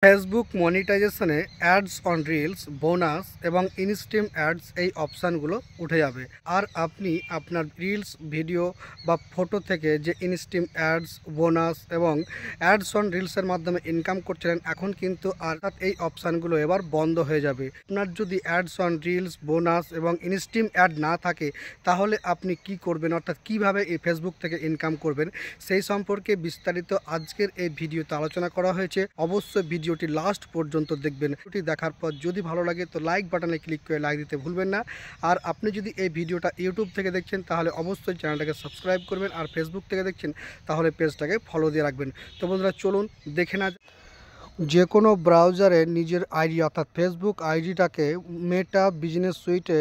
Facebook মনিটাইজেশনে ads on reels, bonus এবং instream ads এই অপশানগুলো উঠে যাবে। আর আপনি আপনার রিলস, ভিডিও বা ফটো থেকে যে ইনস্ট্রিম অ্যাডস, বোনাস এবং অ্যাডস অন রিলসের মাধ্যমে ইনকাম করছিলেন, এখন কিন্তু অর্থাৎ এই অপশানগুলো এবার বন্ধ হয়ে যাবে। আপনার যদি অ্যাডস অন রিলস, বোনাস এবং ইনস্ট্রিম অ্যাড না থাকে, তাহলে আপনি কি করবেন, অর্থাৎ কীভাবে এই ফেসবুক থেকে ইনকাম করবেন, সেই সম্পর্কে বিস্তারিত আজকের এই ভিডিওতে আলোচনা করা হয়েছে। অবশ্যই ভিডিওটি লাস্ট পর্যন্ত দেখবেন। ভিডিওটি দেখার পর যদি ভালো লাগে তো লাইক বাটনে ক্লিক করে লাইক দিতে ভুলবেন না। আর আপনি যদি এই ভিডিওটা ইউটিউব থেকে দেখছেন তাহলে অবশ্যই চ্যানেলটাকে সাবস্ক্রাইব করবেন, আর ফেসবুক থেকে দেখছেন তাহলে পেজটাকে ফলো দিয়ে রাখবেন। তো বন্ধুরা, চলুন দেখে না। যে কোনো ব্রাউজারে নিজের আইডি অর্থাৎ ফেসবুক আইডিটাকে মেটা বিজনেস সুইটে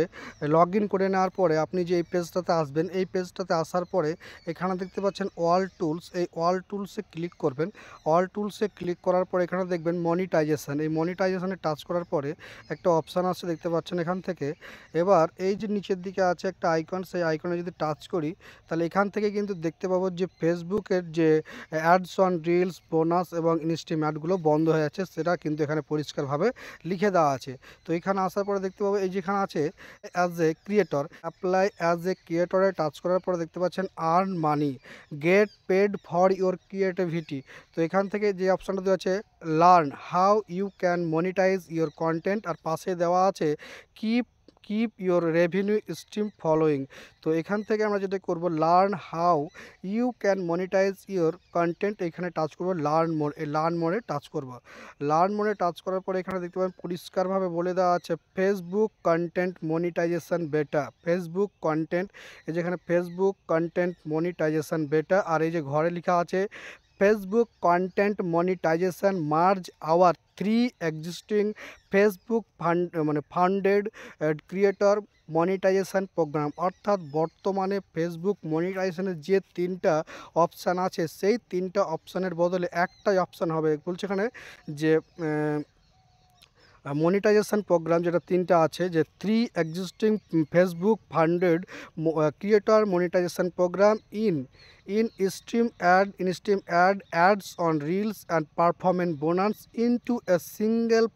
লগ ইন করে নেওয়ার পরে আপনি যে এই পেজটাতে আসবেন, এই পেজটাতে আসার পরে এখানে দেখতে পাচ্ছেন অল টুলস, এই অল টুলসে ক্লিক করবেন। অল টুলসে ক্লিক করার পরে এখানে দেখবেন মনিটাইজেশন, এই মনিটাইজেশনে টাচ করার পরে একটা অপশান আসছে দেখতে পাচ্ছেন এখান থেকে। এবার এই যে নিচের দিকে আছে একটা আইকন, সেই আইকনে যদি টাচ করি তাহলে এখান থেকে কিন্তু দেখতে পাবো যে ফেসবুকের যে অ্যাডস অন রিলস, বোনাস এবং ইনস্ট্রিম অ্যাডগুলো বন্ধ হয়ে যাচ্ছে, সেটা কিন্তু এখানে পরিষ্কারভাবে লিখে দেওয়া আছে। তো এখানে আসার পরে দেখতে পাবো এই যেখানে আছে as a creator, apply as a ক্রিয়েটরে টাচ করার পরে দেখতে পাচ্ছেন earn money, get paid for your creativity. তো এখান থেকে যে অপশানটা দেওয়া আছে learn how you can monetize your content, আর পাশে দেওয়া আছে keep your revenue stream following. তো এখান থেকে আমরা যেটা করব learn how you can monetize your content, এখানে টাচ করব লার্ন মোর, এই লার্ন মোরে টাচ করব। লার্ন মোরে টাচ করার পরে এখানে দেখতে পাবেন পরিষ্কারভাবে বলে দেওয়া আছে ফেসবুক কন্টেন্ট মনিটাইজেশন বেটা, ফেসবুক কন্টেন্ট, এই যেখানে ফেসবুক কন্টেন্ট মনিটাইজেশন বেটা, আর এই যে ঘরে লেখা আছে Facebook content monetization merge our 3 existing Facebook funded creator monetization program. অর্থাৎ বর্তমানে ফেসবুক মনিটাইজেশনের যে 3টা অপশান আছে, সেই 3টা অপশানের বদলে একটাই অপশান হবে। বলছে এখানে যে মনিটাইজেশন প্রোগ্রাম যেটা 3টা আছে, যে 3 existing Facebook funded creator monetization program in stream add ads on reels and performance bonus into a single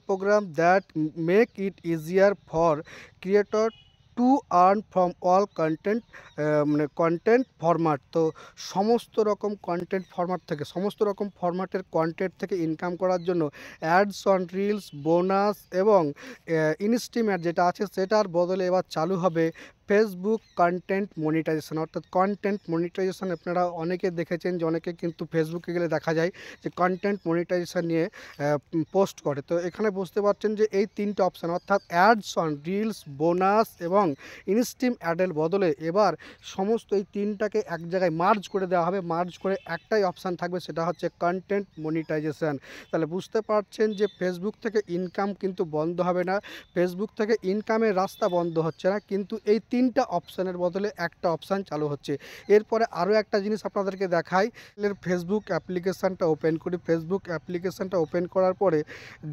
program that make it easier for creator to earn from all content format. তো সমস্ত রকম content format থেকে, সমস্ত রকম ফরম্যাটের content থেকে income করার জন্য ads on reels, bonus এবং ইনস্ট্রিম অ্যাড যেটা আছে সেটার বদলে এবার চালু হবে ফেসবুক কন্টেন্ট মনিটাইজেশন। অর্থাৎ কন্টেন্ট মনিটাইজেশন আপনারা অনেকে দেখেছেন যে অনেকে কিন্তু ফেসবুকে গেলে দেখা যায় যে কন্টেন্ট মনিটাইজেশন নিয়ে পোস্ট করে। তো এখানে বুঝতে পারছেন যে এই 3টে অপশান অর্থাৎ অ্যাডস অন রিলস, বোনাস এবং ইনস্ট্রিম অ্যাডের বদলে এবার সমস্ত এই 3টাকে এক জায়গায় মার্জ করে দেওয়া হবে। মার্জ করে একটাই অপশান থাকবে, সেটা হচ্ছে কন্টেন্ট মনিটাইজেশন। তাহলে বুঝতে পারছেন যে ফেসবুক থেকে ইনকাম কিন্তু বন্ধ হবে না, ফেসবুক থেকে ইনকামের রাস্তা বন্ধ হচ্ছে না, কিন্তু এই 3টা অপশানের বদলে একটা অপশান চালু হচ্ছে। এরপরে আরও একটা জিনিস আপনাদেরকে দেখাই, ফেসবুক অ্যাপ্লিকেশানটা ওপেন করি। ফেসবুক অ্যাপ্লিকেশানটা ওপেন করার পরে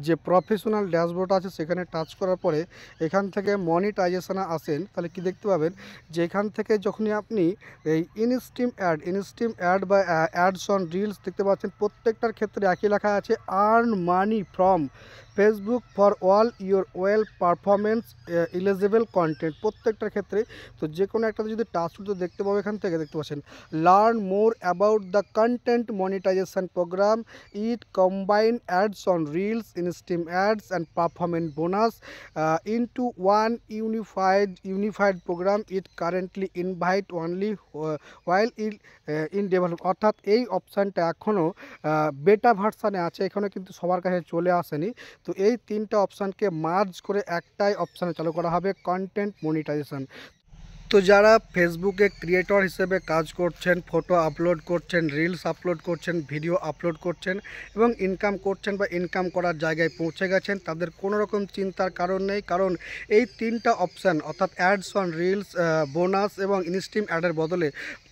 যে প্রফেশনাল ড্যাশবোর্ড আছে সেখানে টাচ করার পরে এখান থেকে মনিটাইজেশনে আসেন, তাহলে কি দেখতে পাবেন যে এখান থেকে যখনই আপনি এই ইনস্ট্রিম অ্যাড বা অ্যাডস অন রিলস দেখতে পাচ্ছেন, প্রত্যেকটার ক্ষেত্রে একই লেখা আছে earn money from Facebook for all your well performance eligible content, প্রত্যেকটার ক্ষেত্রে। তো যে কোনো একটা যদি টাচ করতে দেখতে পাবো, এখান থেকে দেখতে পাচ্ছেন learn more about the content monetization program, it combine ads on reels, instream ads and performance bonus into one unified program, it currently invite only while in develop. অর্থাৎ এই অপশানটা এখনও বেটা ভার্সানে আছে, এখানে কিন্তু সবার কাছে চলে আসেনি। তো এই 3টা অপশানকে মার্জ করে একটাই অপশানে চালু করা হবে কন্টেন্ট মনিটাইজেশন। তো যারা ফেসবুকে ক্রিয়েটর হিসেবে কাজ করছেন, ফটো আপলোড করছেন, রিলস আপলোড করছেন, ভিডিও আপলোড করছেন এবং ইনকাম করছেন বা ইনকাম করার জায়গায় পৌঁছে গেছেন, তাদের কোনো রকম চিন্তার কারণ নেই। কারণ এই 3টা অপশান অর্থাৎ অ্যাডস অন রিলস, বোনাস এবং ইনস্ট্রিম অ্যাডের বদলে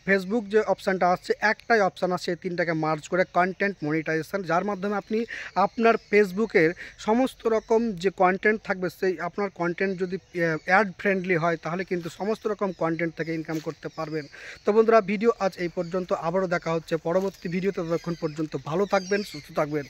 ফেসবুক যে অপশানটা আসছে একটাই অপশান আছে, এই তিনটাকে মার্জ করে কন্টেন্ট মনিটাইজেশন, যার মাধ্যমে আপনি আপনার ফেসবুকের সমস্ত রকম যে কন্টেন্ট থাকবে সেই আপনার কন্টেন্ট যদি অ্যাড ফ্রেন্ডলি হয় তাহলে কিন্তু সমস্ত রকম কন্টেন্ট থেকে ইনকাম করতে পারবেন। তো বন্ধুরা, ভিডিও আজ এই পর্যন্ত, আবারও দেখা হচ্ছে পরবর্তী ভিডিওতে। ততক্ষণ পর্যন্ত ভালো থাকবেন, সুস্থ থাকবেন।